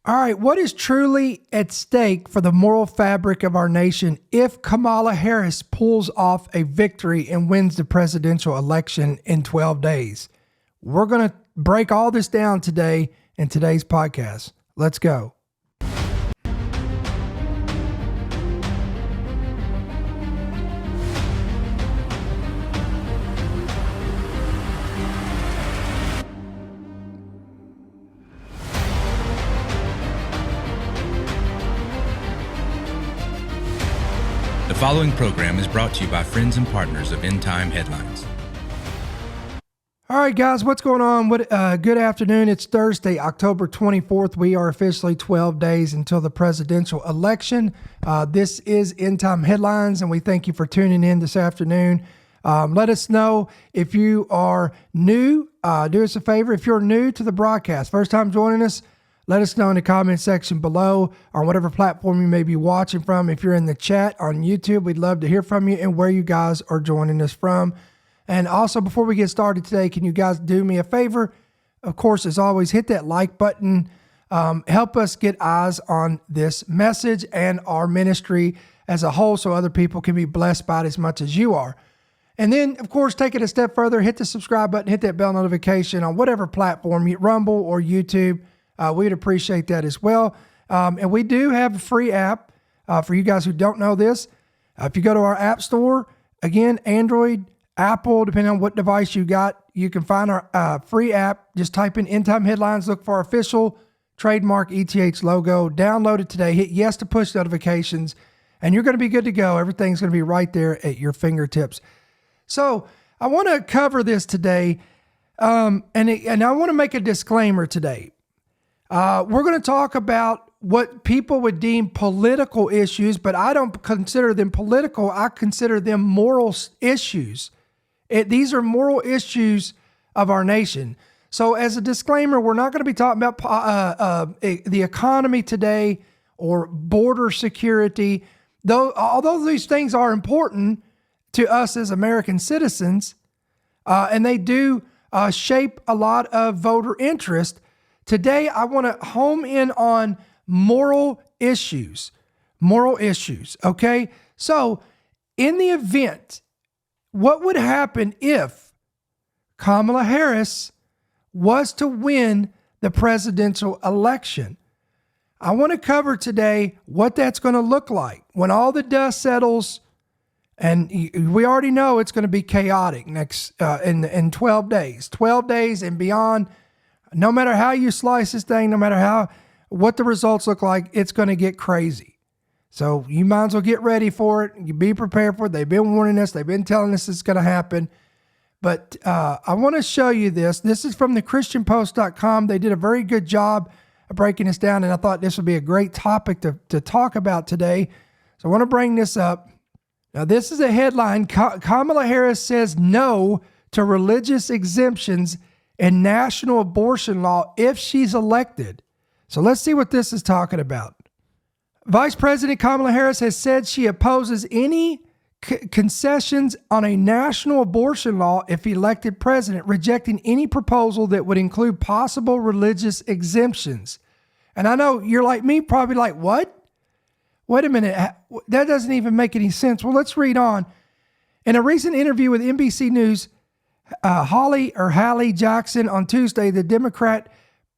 All right, what is truly at stake for the moral fabric of our nation if Kamala Harris pulls off a victory and wins the presidential election in 12 days? We're going to break all this down today in today's podcast. Let's go. The following program is brought to you by friends and partners of End Time Headlines. All right, guys, what's going on? Good afternoon. It's Thursday, October 24th. We are officially 12 days until the presidential election. This is End Time Headlines, and we thank you for tuning in this afternoon. Let us know if you are new. Do us a favor. If you're new to the broadcast, first time joining us, let us know in the comment section below on whatever platform you may be watching from. If you're in the chat on YouTube, we'd love to hear from you and where you guys are joining us from. And also, before we get started today, can you guys do me a favor? Of course, as always, hit that like button. Help us get eyes on this message and our ministry as a whole so other people can be blessed by it as much as you are. And then, of course, take it a step further, hit the subscribe button, hit that bell notification on whatever platform, Rumble or YouTube. We'd appreciate that as well. And we do have a free app for you guys who don't know this. If you go to our app store, again, Android, Apple, depending on what device you got, you can find our free app. Just type in End Time Headlines, look for our official trademark ETH logo, download it today, hit yes to push notifications, and you're going to be good to go. Everything's going to be right there at your fingertips. So I want to cover this today, and I want to make a disclaimer today. We're going to talk about what people would deem political issues, but I don't consider them political. I consider them moral issues. These are moral issues of our nation. So as a disclaimer, we're not going to be talking about the economy today or border security. Although these things are important to us as American citizens, and they do shape a lot of voter interest, today, I want to home in on moral issues, okay? So in the event, what would happen if Kamala Harris was to win the presidential election? I want to cover today what that's going to look like when all the dust settles, and we already know it's going to be chaotic next in 12 days and beyond. No matter how you slice this thing, no matter what the results look like, it's going to get crazy. So you might as well get ready for it. You be prepared for it. They've been warning us. They've been telling us it's going to happen. But I want to show you this. This is from thechristianpost.com. They did a very good job of breaking this down, and I thought this would be a great topic to talk about today. So I want to bring this up. Now, this is a headline. Kamala Harris says no to religious exemptions and national abortion law if she's elected. So let's see what this is talking about. Vice President Kamala Harris has said she opposes any concessions on a national abortion law if elected president, rejecting any proposal that would include possible religious exemptions. And I know you're like me, probably like, what? Wait a minute, that doesn't even make any sense. Well, let's read on. In a recent interview with NBC News, Hallie Jackson on Tuesday, the Democrat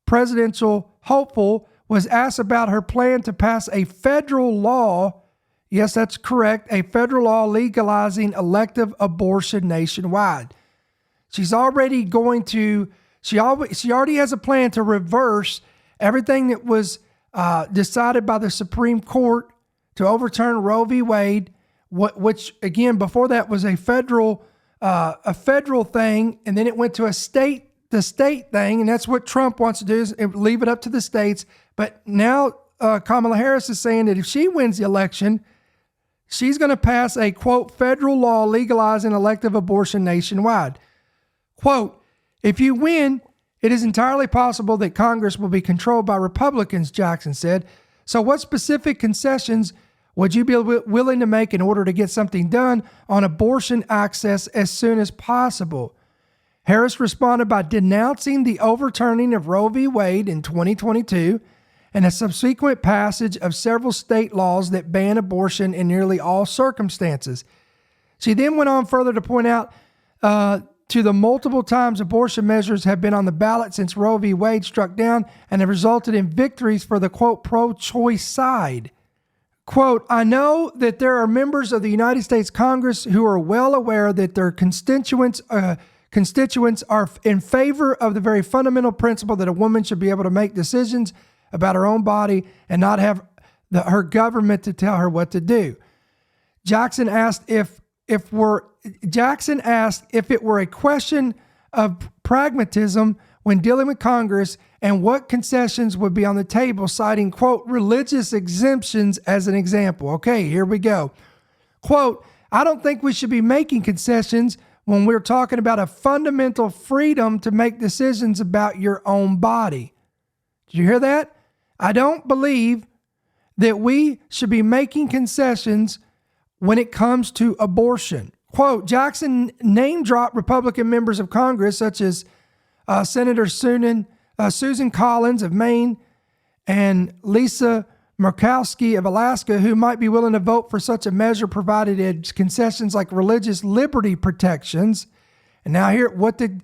presidential hopeful, was asked about her plan to pass a federal law. Yes, that's correct. A federal law legalizing elective abortion nationwide. She already has a plan to reverse everything that was decided by the Supreme Court to overturn Roe v. Wade, which again, before that was a federal thing, and then it went to the state thing, and that's what Trump wants to do, is leave it up to the states. But now Kamala Harris is saying that if she wins the election, she's going to pass a, quote, federal law legalizing elective abortion nationwide. Quote, if you win, it is entirely possible that Congress will be controlled by Republicans, Jackson said. So what specific concessions would you be willing to make in order to get something done on abortion access as soon as possible? Harris responded by denouncing the overturning of Roe v. Wade in 2022 and a subsequent passage of several state laws that ban abortion in nearly all circumstances. She then went on further to point out to the multiple times abortion measures have been on the ballot since Roe v. Wade struck down and have resulted in victories for the, quote, pro-choice side. Quote, I know that there are members of the United States Congress who are well aware that their constituents are in favor of the very fundamental principle that a woman should be able to make decisions about her own body and not have her government to tell her what to do. Jackson asked if it were a question of pragmatism when dealing with Congress and what concessions would be on the table, citing, quote, religious exemptions as an example. Okay, here we go. Quote, I don't think we should be making concessions when we're talking about a fundamental freedom to make decisions about your own body. Did you hear that? I don't believe that we should be making concessions when it comes to abortion. Quote, Jackson name-dropped Republican members of Congress, such as Senator Susan Collins of Maine and Lisa Murkowski of Alaska, who might be willing to vote for such a measure provided it's concessions like religious liberty protections. And now here, what did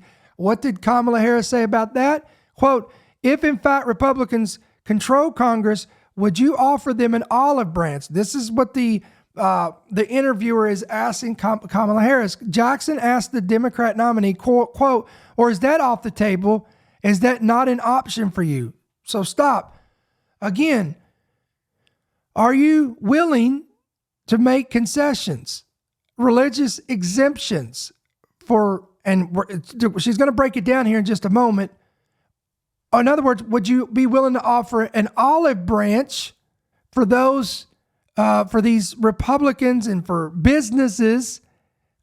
Kamala Harris say about that? Quote, if in fact Republicans control Congress, would you offer them an olive branch? This is what the interviewer is asking Kamala Harris. Jackson asked the Democrat nominee, quote, or is that off the table? Is that not an option for you? So stop. Again, are you willing to make concessions, religious exemptions she's going to break it down here in just a moment. In other words, would you be willing to offer an olive branch for those for these Republicans and for businesses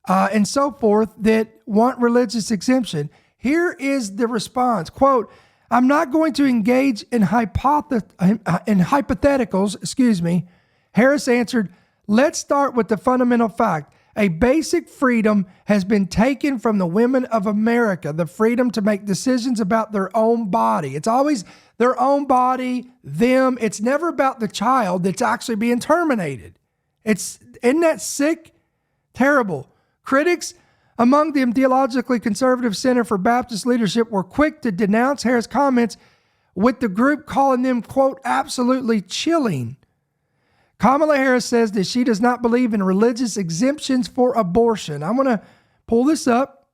and so forth that want religious exemption? Here is the response. Quote, I'm not going to engage in hypotheticals, Harris answered, let's start with the fundamental fact. A basic freedom has been taken from the women of America, the freedom to make decisions about their own body. It's always their own body, them. It's never about the child that's actually being terminated. Isn't that sick? Terrible. Critics among the theologically conservative Center for Baptist Leadership were quick to denounce Harris' comments, with the group calling them, quote, absolutely chilling. Kamala Harris says that she does not believe in religious exemptions for abortion. I'm going to pull this up.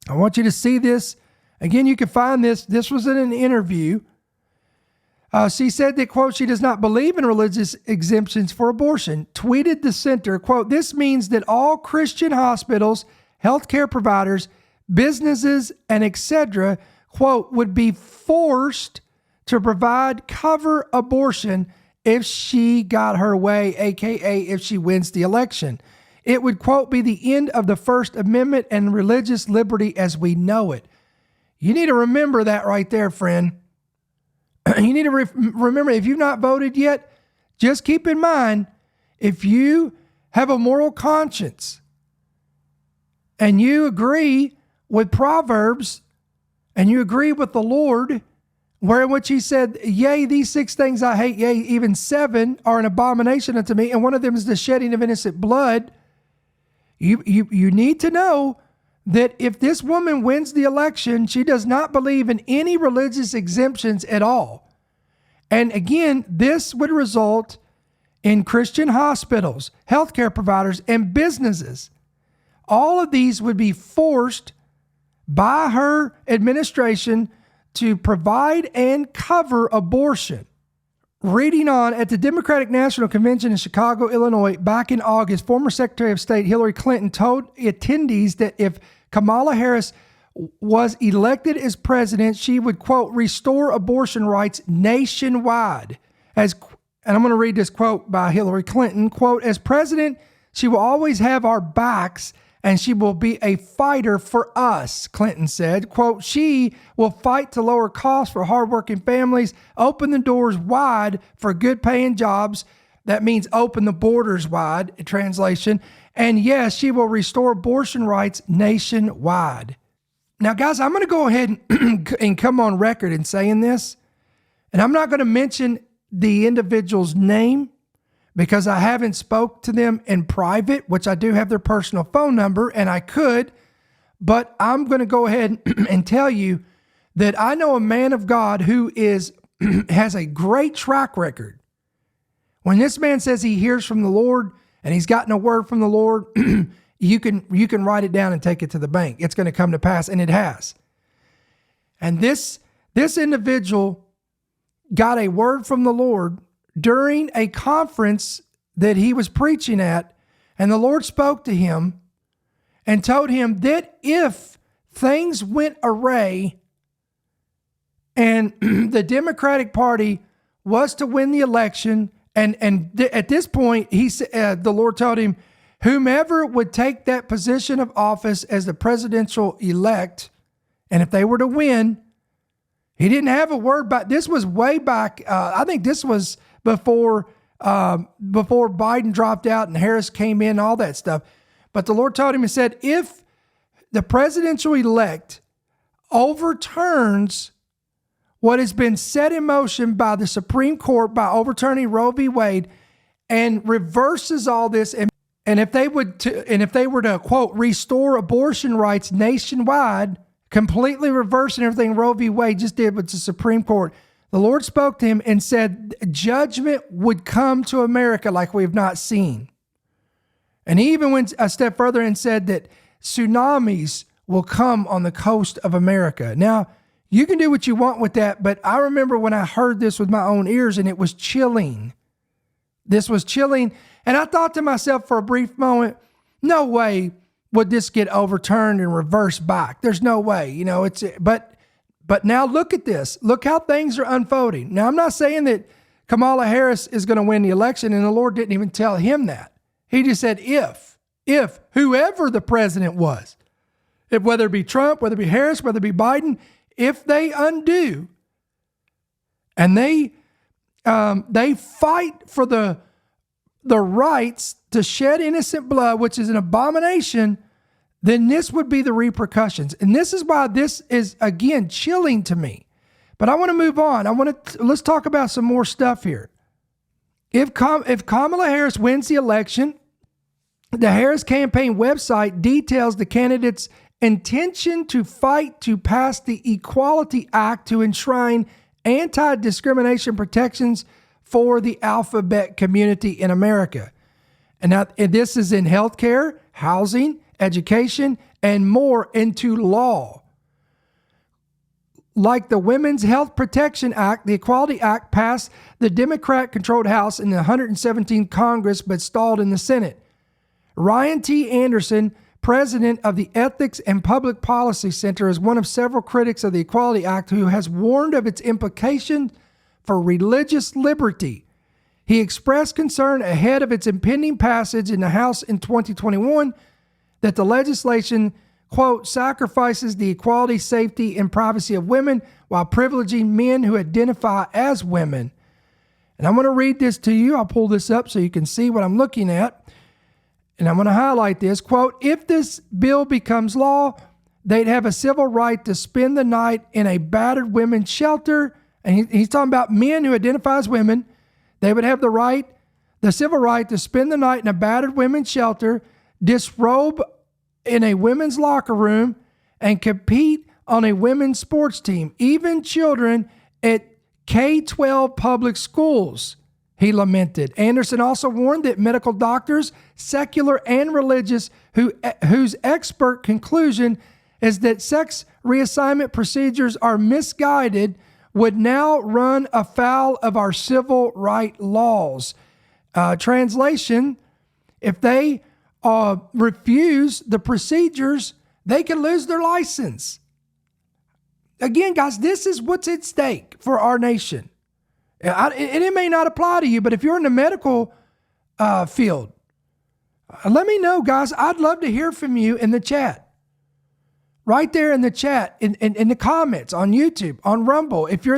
I want you to see this. Again, you can find this. This was in an interview. She said that, quote, she does not believe in religious exemptions for abortion. Tweeted the center, quote, this means that all Christian hospitals, healthcare providers, businesses, and etc., quote, would be forced to cover abortion if she got her way, aka if she wins the election. It would, quote, be the end of the First Amendment and religious liberty as we know it. You need to remember that right there, friend. You need to remember, if you've not voted yet, just keep in mind, if you have a moral conscience and you agree with Proverbs and you agree with the Lord, where which he said, yea, these 6 things I hate, yea, even 7 are an abomination unto me, and one of them is the shedding of innocent blood. You need to know that if this woman wins the election, she does not believe in any religious exemptions at all. And again, this would result in Christian hospitals, healthcare providers, and businesses. All of these would be forced by her administration to provide and cover abortion. Reading on, at the Democratic National Convention in Chicago, Illinois, back in August, former Secretary of State Hillary Clinton told attendees that if Kamala Harris was elected as president, she would, quote, restore abortion rights nationwide. And I'm going to read this quote by Hillary Clinton, quote, as president, she will always have our backs and she will be a fighter for us, Clinton said. Quote, she will fight to lower costs for hardworking families, open the doors wide for good paying jobs. That means open the borders wide, in translation. And yes, she will restore abortion rights nationwide. Now, guys, I'm going to go ahead and come on record in saying this. And I'm not going to mention the individual's name because I haven't spoke to them in private, which I do have their personal phone number, and I could, but I'm going to go ahead and tell you that I know a man of God who has a great track record. When this man says he hears from the Lord and he's gotten a word from the Lord, you can write it down and take it to the bank. It's going to come to pass, and it has. And this individual got a word from the Lord during a conference that he was preaching at, and the Lord spoke to him and told him that if things went awry and the Democratic Party was to win the election, and at this point, the Lord told him, whomever would take that position of office as the presidential elect, and if they were to win, he didn't have a word back. This was way back. I think this was before Biden dropped out and Harris came in, all that stuff. But the Lord told him, he said, if the presidential elect overturns what has been set in motion by the Supreme Court by overturning Roe v. Wade and reverses all this, and if they were to quote restore abortion rights nationwide, completely reversing everything Roe v. Wade just did with the Supreme Court, the Lord spoke to him and said judgment would come to America like we have not seen. And he even went a step further and said that tsunamis will come on the coast of America. Now, you can do what you want with that, but I remember when I heard this with my own ears, and it was chilling. This was chilling, and I thought to myself for a brief moment, no way would this get overturned and reversed back. There's no way, but now look at this. Look how things are unfolding. Now, I'm not saying that Kamala Harris is going to win the election, and the Lord didn't even tell him that. He just said if whoever the president was, if whether it be Trump, whether it be Harris, whether it be Biden, if they undo and they fight for the rights to shed innocent blood, which is an abomination, then this would be the repercussions. And this is why this is, again, chilling to me. But I want to move on. Let's talk about some more stuff here. If Kamala Harris wins the election, the Harris campaign website details the candidate's intention to fight to pass the Equality Act to enshrine anti-discrimination protections for the alphabet community in America. And this is in healthcare, housing, education, and more into law. Like the Women's Health Protection Act, the Equality Act passed the Democrat-controlled House in the 117th Congress, but stalled in the Senate. Ryan T. Anderson, president of the Ethics and Public Policy Center, is one of several critics of the Equality Act who has warned of its implications for religious liberty. He expressed concern ahead of its impending passage in the House in 2021 that the legislation, quote, sacrifices the equality, safety, and privacy of women while privileging men who identify as women. And I'm going to read this to you. I'll pull this up so you can see what I'm looking at. And I'm going to highlight this, quote, if this bill becomes law, they'd have a civil right to spend the night in a battered women's shelter. And he's talking about men who identify as women. They would have the civil right to spend the night in a battered women's shelter, disrobe in a women's locker room, and compete on a women's sports team, even children at K-12 public schools, he lamented. Anderson also warned that medical doctors, secular and religious, whose expert conclusion is that sex reassignment procedures are misguided, would now run afoul of our civil right laws. Translation, if they refuse the procedures, they can lose their license. Again, guys, this is what's at stake for our nation. It may not apply to you, but if you're in the medical field, let me know, guys. I'd love to hear from you in the chat. Right there in the chat, in the comments on YouTube, on Rumble. If you're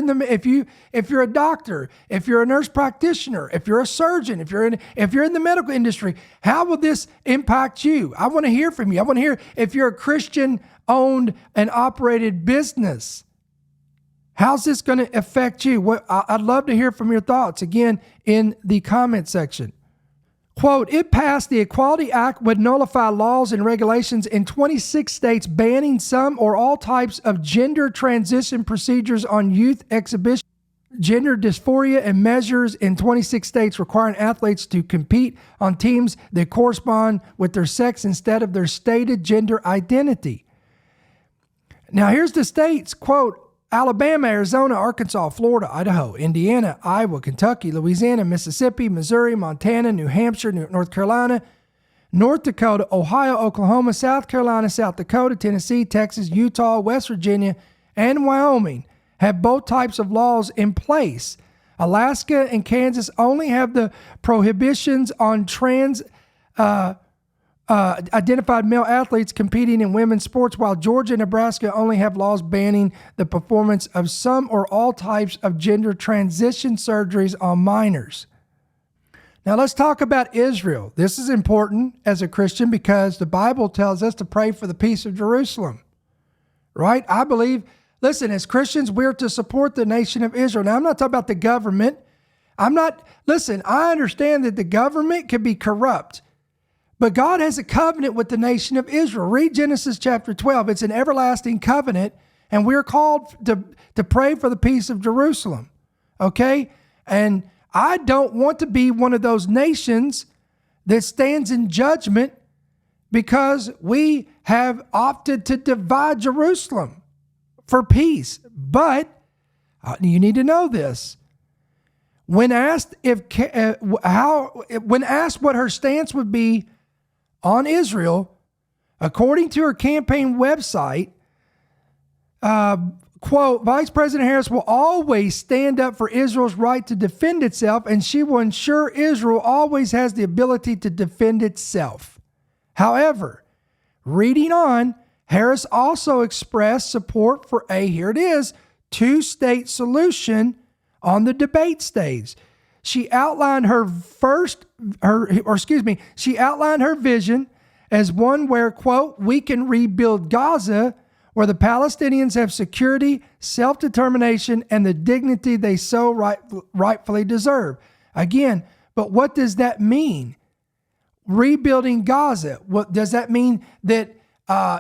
a doctor, if you're a nurse practitioner, if you're a surgeon, if you're in the medical industry, how will this impact you? I want to hear from you. I want to hear if you're a Christian-owned and operated business. How's this going to affect you? I'd love to hear from your thoughts, again, in the comment section. Quote, it passed the Equality Act would nullify laws and regulations in 26 states banning some or all types of gender transition procedures on youth exhibition, gender dysphoria, and measures in 26 states requiring athletes to compete on teams that correspond with their sex instead of their stated gender identity. Now, here's the states, quote, Alabama, Arizona, Arkansas, Florida, Idaho, Indiana, Iowa, Kentucky, Louisiana, Mississippi, Missouri, Montana, New Hampshire, North Carolina, North Dakota, Ohio, Oklahoma, South Carolina, South Dakota, Tennessee, Texas, Utah, West Virginia, and Wyoming have both types of laws in place. Alaska and Kansas only have the prohibitions on identified male athletes competing in women's sports, while Georgia and Nebraska only have laws banning the performance of some or all types of gender transition surgeries on minors. Now let's talk about Israel. This is important as a Christian because the Bible tells us to pray for the peace of Jerusalem, right? I believe, listen, as Christians, we're to support the nation of Israel. Now, I'm not talking about the government. I understand that the government can be corrupt. But God has a covenant with the nation of Israel. Read Genesis chapter 12. It's an everlasting covenant, and we're called to pray for the peace of Jerusalem, okay? And I don't want to be one of those nations that stands in judgment because we have opted to divide Jerusalem for peace. But you need to know this. When asked what her stance would be on Israel, according to her campaign website, quote, Vice President Harris will always stand up for Israel's right to defend itself, and she will ensure Israel always has the ability to defend itself. However, reading on, Harris also expressed support for here it is, two-state solution on the debate stage. She outlined her vision as one where, quote, we can rebuild Gaza, where the Palestinians have security, self-determination, and the dignity they so rightfully deserve. Again, but what does that mean? Rebuilding Gaza. What does that mean? That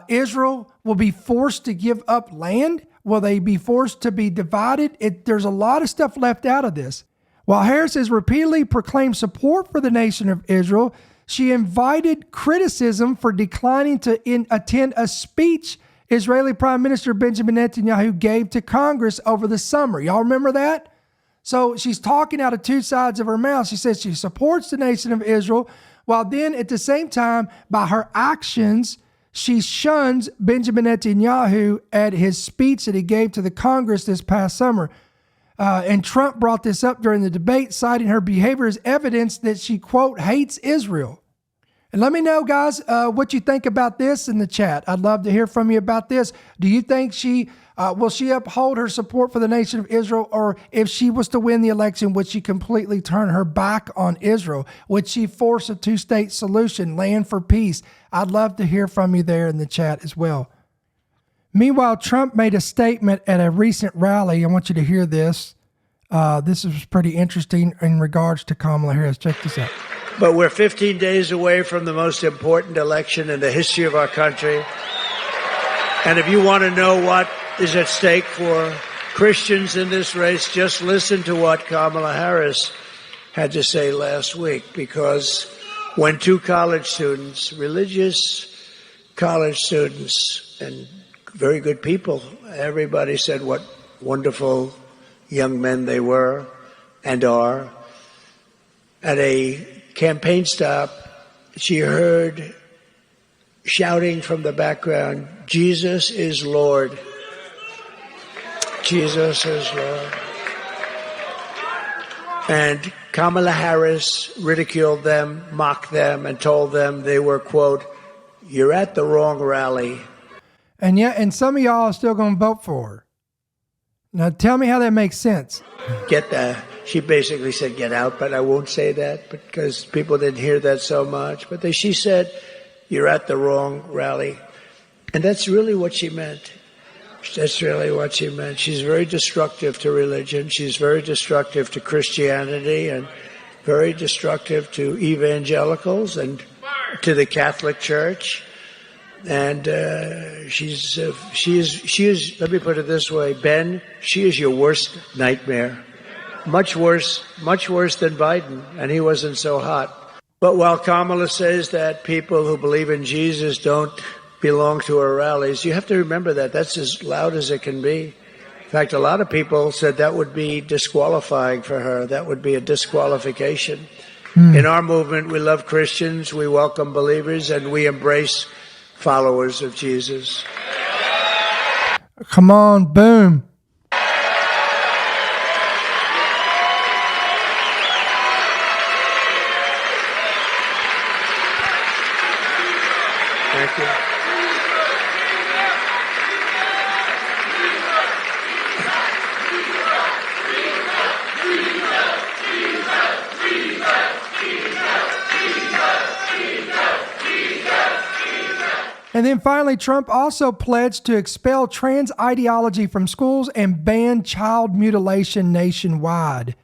Israel will be forced to give up land? Will they be forced to be divided? There's a lot of stuff left out of this. While Harris has repeatedly proclaimed support for the nation of Israel, she invited criticism for declining to attend a speech Israeli Prime Minister Benjamin Netanyahu gave to Congress over the summer. Y'all remember that? So she's talking out of two sides of her mouth. She says she supports the nation of Israel, while then at the same time, by her actions, she shuns Benjamin Netanyahu at his speech that he gave to the Congress this past summer. And Trump brought this up during the debate, citing her behavior as evidence that she, quote, hates Israel. And let me know, guys, what you think about this in the chat. I'd love to hear from you about this. Do you think will she uphold her support for the nation of Israel? Or if she was to win the election, would she completely turn her back on Israel? Would she force a two-state solution, land for peace? I'd love to hear from you there in the chat as well. Meanwhile, Trump made a statement at a recent rally. I want you to hear this. This is pretty interesting in regards to Kamala Harris. Check this out. But we're 15 days away from the most important election in the history of our country. And if you want to know what is at stake for Christians in this race, just listen to what Kamala Harris had to say last week. Because when two college students, religious college students, and very good people, everybody said what wonderful young men they were and are. At a campaign stop, she heard shouting from the background, Jesus is Lord. Jesus is Lord. And Kamala Harris ridiculed them, mocked them, and told them they were, quote, you're at the wrong rally. And some of y'all are still going to vote for her. Now, tell me how that makes sense. She basically said, get out, but I won't say that because people didn't hear that so much. But she said, you're at the wrong rally. And that's really what she meant. That's really what she meant. She's very destructive to religion. She's very destructive to Christianity and very destructive to evangelicals and to the Catholic Church. And she is, let me put it this way, Ben, she is your worst nightmare. Much worse than Biden, and he wasn't so hot. But while Kamala says that people who believe in Jesus don't belong to her rallies, you have to remember that that's as loud as it can be. In fact, a lot of people said that would be disqualifying for her. That would be a disqualification. In our movement, we love Christians, we welcome believers, and we embrace followers of Jesus. Come on, boom. Thank you. And then finally, Trump also pledged to expel trans ideology from schools and ban child mutilation nationwide.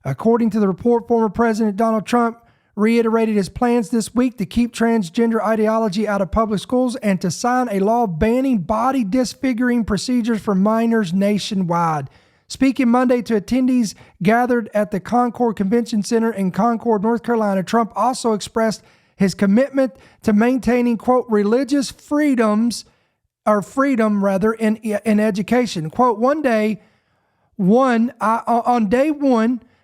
According to the report, former President Donald Trump reiterated his plans this week to keep transgender ideology out of public schools and to sign a law banning body disfiguring procedures for minors nationwide. Speaking Monday to attendees gathered at the Concord Convention Center in Concord, North Carolina, Trump also expressed his commitment to maintaining, quote, religious freedom in education. Quote, on day one,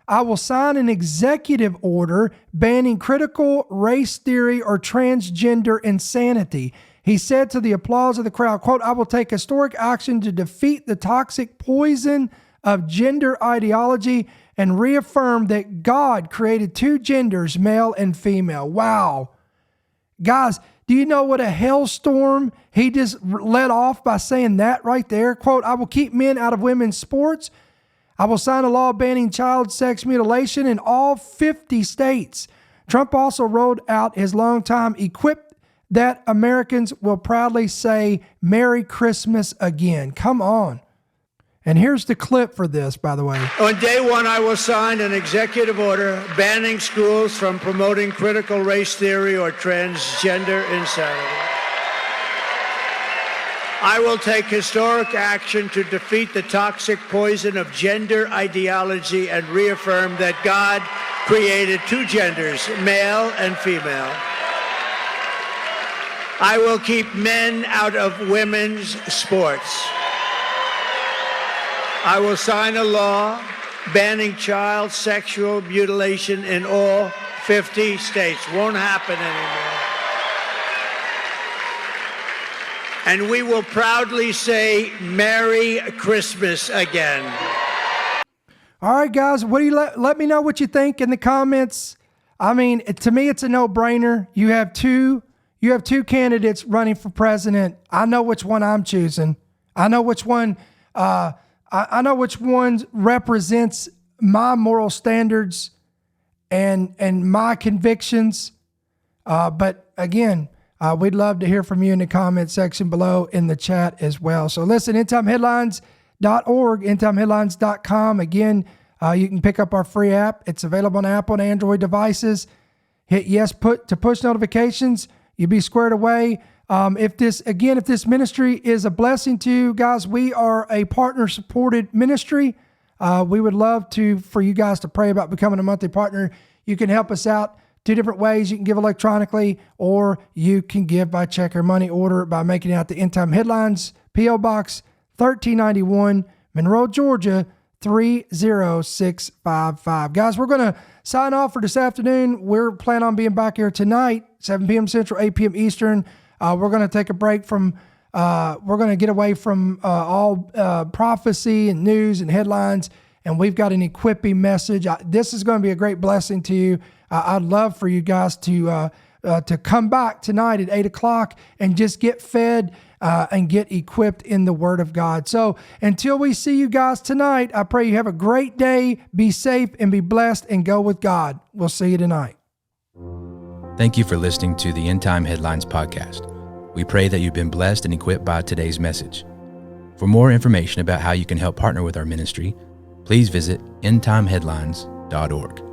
I will sign an executive order banning critical race theory or transgender insanity. He said to the applause of the crowd, quote, I will take historic action to defeat the toxic poison of gender ideology and reaffirm that God created two genders, male and female. Wow. Guys, do you know what a hailstorm he just let off by saying that right there? Quote, I will keep men out of women's sports. I will sign a law banning child sex mutilation in all 50 states. Trump also rolled out his longtime equip that Americans will proudly say, Merry Christmas again. Come on. And here's the clip for this, by the way. On day one, I will sign an executive order banning schools from promoting critical race theory or transgender insanity. I will take historic action to defeat the toxic poison of gender ideology and reaffirm that God created two genders, male and female. I will keep men out of women's sports. I will sign a law banning child sexual mutilation in all 50 states. Won't happen anymore. And we will proudly say Merry Christmas again. All right, guys, what do you let me know what you think in the comments. I mean, to me, it's a no-brainer. You have two candidates running for president. I know which one I'm choosing. I know which one. I know which one represents my moral standards and my convictions. But again, we'd love to hear from you in the comment section below in the chat as well. So listen, endtimeheadlines.org, endtimeheadlines.com. Again, you can pick up our free app. It's available on Apple and Android devices. Hit yes to push notifications. You'll be squared away. If this ministry is a blessing to you guys, we are a partner-supported ministry. We would love for you guys to pray about becoming a monthly partner. You can help us out two different ways. You can give electronically, or you can give by check or money order by making it out to End Time Headlines, P.O. Box 1391, Monroe, Georgia 30655. Guys, we're going to sign off for this afternoon. We're planning on being back here tonight, 7 p.m. Central, 8 p.m. Eastern. We're going to take a break from, we're going to get away from all prophecy and news and headlines, and we've got an equipping message. This is going to be a great blessing to you. I'd love for you guys to come back tonight at 8 o'clock and just get fed and get equipped in the Word of God. So until we see you guys tonight, I pray you have a great day, be safe, and be blessed, and go with God. We'll see you tonight. Thank you for listening to the End Time Headlines podcast. We pray that you've been blessed and equipped by today's message. For more information about how you can help partner with our ministry, please visit endtimeheadlines.org.